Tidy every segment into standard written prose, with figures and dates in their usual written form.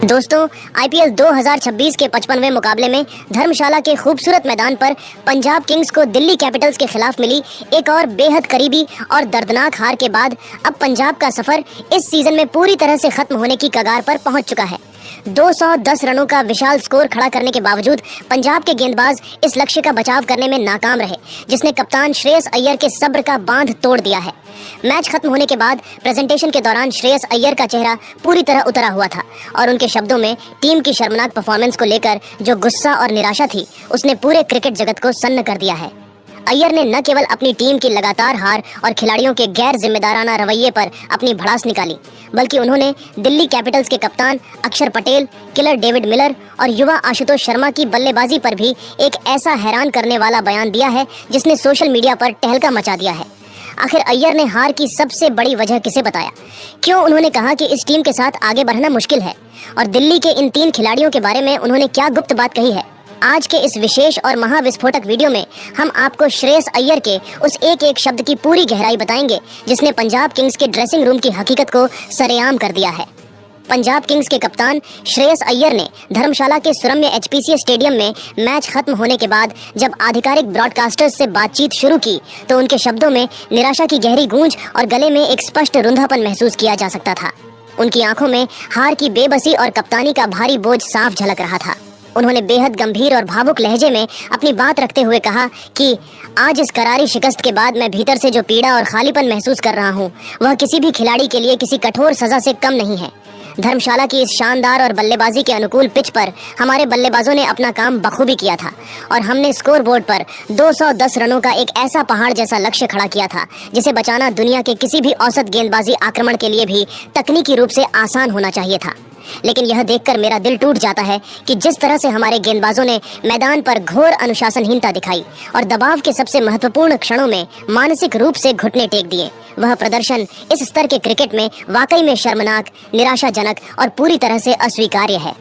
दोस्तों, आईपीएल 2026 के 55वें मुकाबले में धर्मशाला के खूबसूरत मैदान पर पंजाब किंग्स को दिल्ली कैपिटल्स के खिलाफ मिली एक और बेहद करीबी और दर्दनाक हार के बाद अब पंजाब का सफर इस सीजन में पूरी तरह से खत्म होने की कगार पर पहुंच चुका है। 210 रनों का विशाल स्कोर खड़ा करने के बावजूद पंजाब के गेंदबाज इस लक्ष्य का बचाव करने में नाकाम रहे, जिसने कप्तान श्रेयस अय्यर के सब्र का बांध तोड़ दिया है। मैच खत्म होने के बाद प्रेजेंटेशन के दौरान श्रेयस अय्यर का चेहरा पूरी तरह उतरा हुआ था और उनके शब्दों में टीम की शर्मनाक परफॉर्मेंस को लेकर जो गुस्सा और निराशा थी, उसने पूरे क्रिकेट जगत को सन्न कर दिया है। अय्यर ने न केवल अपनी टीम की लगातार हार और खिलाड़ियों के गैर जिम्मेदाराना रवैये पर अपनी भड़ास निकाली, बल्कि उन्होंने दिल्ली कैपिटल्स के कप्तान अक्षर पटेल, किलर डेविड मिलर और युवा आशुतोष शर्मा की बल्लेबाजी पर भी एक ऐसा हैरान करने वाला बयान दिया है जिसने सोशल मीडिया पर तहलका मचा दिया है। आखिर अय्यर ने हार की सबसे बड़ी वजह किसे बताया? क्यों उन्होंने कहा कि इस टीम के साथ आगे बढ़ना मुश्किल है? और दिल्ली के इन 3 खिलाड़ियों के बारे में उन्होंने क्या गुप्त बात कही है? आज के इस विशेष और महाविस्फोटक वीडियो में हम आपको श्रेयस अय्यर के उस एक एक शब्द की पूरी गहराई बताएंगे जिसने पंजाब किंग्स के ड्रेसिंग रूम की हकीकत को सरेआम कर दिया है। पंजाब किंग्स के कप्तान श्रेयस अय्यर ने धर्मशाला के सुरम्य एचपीसीए स्टेडियम में मैच खत्म होने के बाद जब आधिकारिक ब्रॉडकास्टर्स से बातचीत शुरू की तो उनके शब्दों में निराशा की गहरी गूंज और गले में एक स्पष्ट रुंधापन महसूस किया जा सकता था। उनकी आंखों में हार की बेबसी और कप्तानी का भारी बोझ साफ झलक रहा था। उन्होंने बेहद गंभीर और भावुक लहजे में अपनी बात रखते हुए कहा कि आज इस करारी शिकस्त के बाद मैं भीतर से जो पीड़ा और खालीपन महसूस कर रहा हूँ, वह किसी भी खिलाड़ी के लिए किसी कठोर सजा से कम नहीं है। धर्मशाला की इस शानदार और बल्लेबाजी के अनुकूल पिच पर हमारे बल्लेबाजों ने अपना काम बखूबी किया था और हमने स्कोर बोर्ड पर 210 रनों का एक ऐसा पहाड़ जैसा लक्ष्य खड़ा किया था जिसे बचाना दुनिया के किसी भी औसत गेंदबाजी आक्रमण के लिए भी तकनीकी रूप से आसान होना चाहिए था। लेकिन यह देखकर मेरा दिल टूट जाता है कि जिस तरह से हमारे गेंदबाजों ने मैदान पर घोर अनुशासनहीनता दिखाई और दबाव के सबसे महत्वपूर्ण क्षणों में मानसिक रूप से घुटने टेक दिए, वह प्रदर्शन इस स्तर के क्रिकेट में वाकई में शर्मनाक, निराशाजनक और पूरी तरह से अस्वीकार्य है।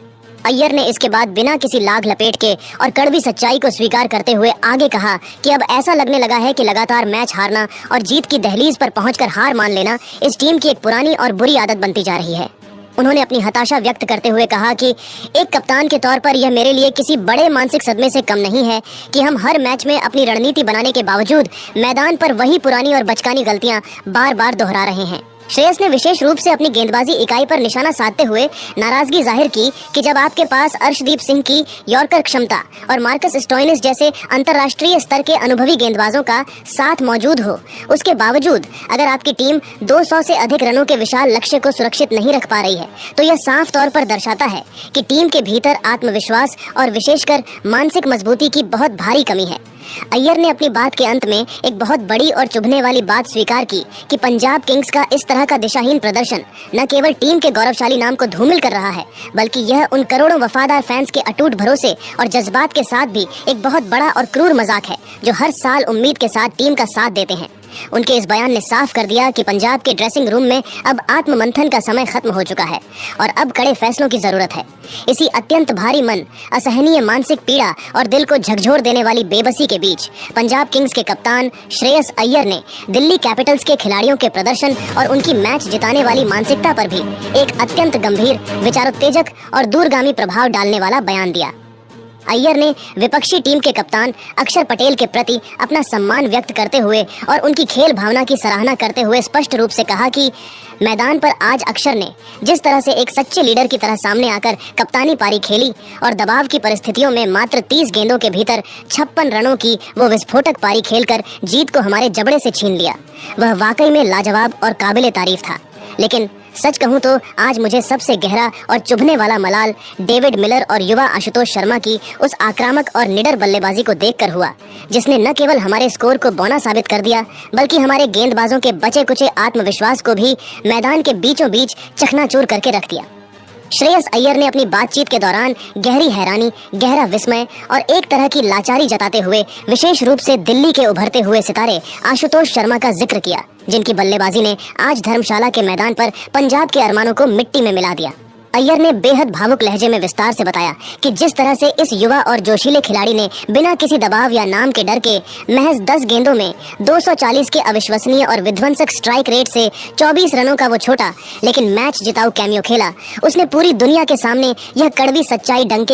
अय्यर ने इसके बाद बिना किसी लाग लपेट के और कड़वी सच्चाई को स्वीकार करते हुए आगे कहा कि अब ऐसा लगने लगा है कि लगातार मैच हारना और जीत की दहलीज पर पहुंचकर हार मान लेना इस टीम की एक पुरानी और बुरी आदत बनती जा रही है। उन्होंने अपनी हताशा व्यक्त करते हुए कहा कि एक कप्तान के तौर पर यह मेरे लिए किसी बड़े मानसिक सदमे से कम नहीं है कि हम हर मैच में अपनी रणनीति बनाने के बावजूद मैदान पर वही पुरानी और बचकानी गलतियां बार बार दोहरा रहे हैं। श्रेयस ने विशेष रूप से अपनी गेंदबाजी इकाई पर निशाना साधते हुए नाराजगी जाहिर की कि जब आपके पास अर्शदीप सिंह की यॉर्कर क्षमता और मार्कस स्टोइनिस जैसे अंतर्राष्ट्रीय स्तर के अनुभवी गेंदबाजों का साथ मौजूद हो, उसके बावजूद अगर आपकी टीम 200 से अधिक रनों के विशाल लक्ष्य को सुरक्षित नहीं रख पा रही है, तो यह साफ तौर पर दर्शाता है कि टीम के भीतर आत्मविश्वास और विशेषकर मानसिक मजबूती की बहुत भारी कमी है। अय्यर ने अपनी बात के अंत में एक बहुत बड़ी और चुभने वाली बात स्वीकार की कि पंजाब किंग्स का इस तरह का दिशाहीन प्रदर्शन न केवल टीम के गौरवशाली नाम को धूमिल कर रहा है, बल्कि यह उन करोड़ों वफादार फैंस के अटूट भरोसे और जज्बात के साथ भी एक बहुत बड़ा और क्रूर मजाक है जो हर साल उम्मीद के साथ टीम का साथ देते हैं। उनके इस बयान ने साफ कर दिया कि पंजाब के ड्रेसिंग रूम में अब आत्ममंथन का समय खत्म हो चुका है और अब कड़े फैसलों की जरूरत है। इसी अत्यंत भारी मन, असहनीय मानसिक पीड़ा और दिल को झकझोर देने वाली बेबसी के बीच पंजाब किंग्स के कप्तान श्रेयस अय्यर ने दिल्ली कैपिटल्स के खिलाड़ियों के प्रदर्शन और उनकी मैच जिताने वाली मानसिकता पर भी एक अत्यंत गंभीर, विचारोत्तेजक और दूरगामी प्रभाव डालने वाला बयान दिया। अय्यर ने विपक्षी टीम के कप्तान अक्षर पटेल के प्रति अपना सम्मान व्यक्त करते हुए और उनकी खेल भावना की सराहना करते हुए स्पष्ट रूप से कहा कि मैदान पर आज अक्षर ने जिस तरह से एक सच्चे लीडर की तरह सामने आकर कप्तानी पारी खेली और दबाव की परिस्थितियों में मात्र 30 गेंदों के भीतर 56 रनों की वो विस्फोटक पारी खेलकर जीत को हमारे जबड़े से छीन लिया, वह वाकई में लाजवाब और काबिले तारीफ था। लेकिन सच कहूं तो आज मुझे सबसे गहरा और चुभने वाला मलाल डेविड मिलर और युवा आशुतोष शर्मा की उस आक्रामक और निडर बल्लेबाजी को देखकर हुआ, जिसने न केवल हमारे स्कोर को बौना साबित कर दिया, बल्कि हमारे गेंदबाजों के बचे कुचे आत्मविश्वास को भी मैदान के बीचों बीच चकनाचूर करके रख दिया। श्रेयस अय्यर ने अपनी बातचीत के दौरान गहरी हैरानी, गहरा विस्मय और एक तरह की लाचारी जताते हुए विशेष रूप से दिल्ली के उभरते हुए सितारे आशुतोष शर्मा का जिक्र किया, जिनकी बल्लेबाजी ने आज धर्मशाला के मैदान पर पंजाब के अरमानों को मिट्टी में मिला दिया। अय्यर ने बेहद भावुक लहजे में विस्तार से बताया कि जिस तरह से इस युवा और जोशीले खिलाड़ी ने बिना किसी दबाव या नाम के डर के महज 10 गेंदों में 240 के अविश्वसनीय और विध्वंसक स्ट्राइक रेट से 24 रनों का वो छोटा लेकिन मैच जिताऊ कैमियो खेला, उसने पूरी दुनिया के सामने यह कड़वी सच्चाई डंके